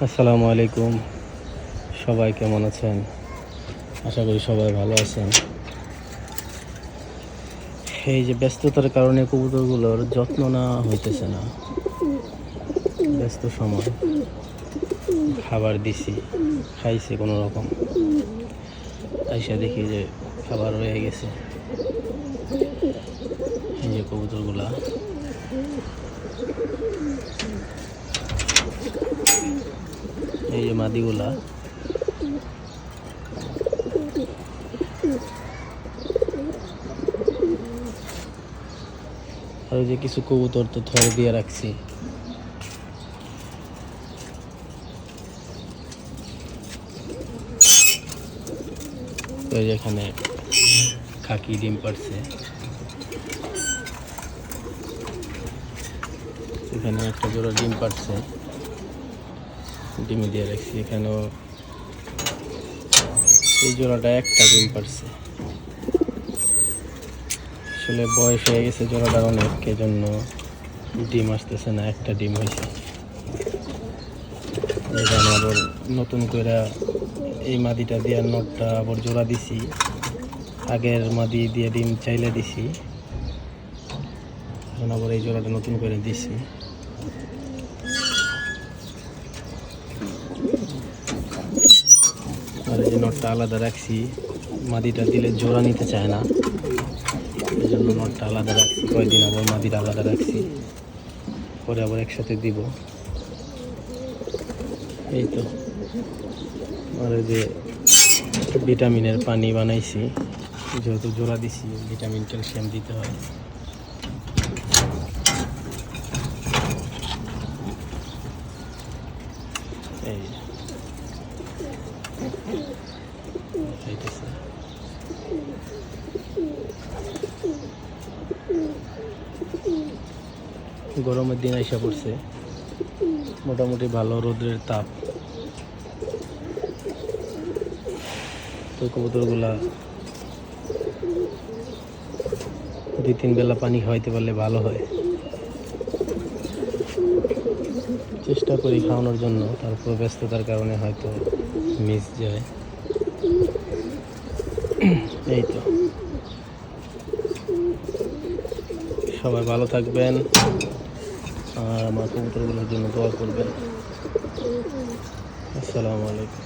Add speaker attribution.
Speaker 1: আসসালামু আলাইকুম। সবাই কেমন আছেন? আশা করি সবাই ভালো আছেন। এই যে ব্যস্ততার কারণে কবুতরগুলোর যত্ন নেওয়া হইতেছে না। ব্যস্ত সময় খাবার দিছি, খাইছে কোনো রকম। আইসা দেখি যে খাবার রয়ে গেছে। এই যে কবুতরগুলা, এই যে মাদিগুলা, আর ওই যে কিছু কবুতর তো থরে দিয়ে রাখছি। ওই যে এখানে খাকি ডিম পাড়ছে, এখানে একটা জোড়া ডিম পাড়ছে, ডিমে দিয়ে রাখছি। এখানেও এই জোড়াটা একটা ডিম পাড়ছে। আসলে বয়স হয়ে গেছে জোড়াটার অনেক, এজন্য ডিম আসতেছে না, একটা ডিম হয়েছে। এখানে আবার নতুন করে এই মাদিটা দিয়ে নটটা আবার জোড়া দিছি, আগের মাদি দিয়ে ডিম চাইলে দিছি, এখন আবার এই জোড়াটা নতুন করে দিছি। আর এই নটটা আলাদা রাখছি, মাদিটা দিলে জোড়া নিতে চায় না, এই জন্য নটটা আলাদা রাখছি। কয়েকদিন আবার মাদিটা আলাদা রাখছি, পরে আবার একসাথে দিব। এই তো। আর এই যে ভিটামিনের পানি বানাইছি, যেহেতু জোড়া দিছি ভিটামিন ক্যালসিয়াম দিতে হয়। এই খাইতেছে। গরমের দিন আইসা পড়ছে, মোটামুটি ভালো রোদের তাপ। তো কবুতরগুলা 2-3 বেলা পানি খাওয়াইতে পারলে ভালো হয়। চেষ্টা করি খাওয়ানোর জন্য, তারপর ব্যস্ততার কারণে হয়তো মিস যায়। এই তো। সবাই ভালো থাকবেন আর আমার কবুতরগুলোর জন্য দোয়া করবেন। আসসালামু আলাইকুম।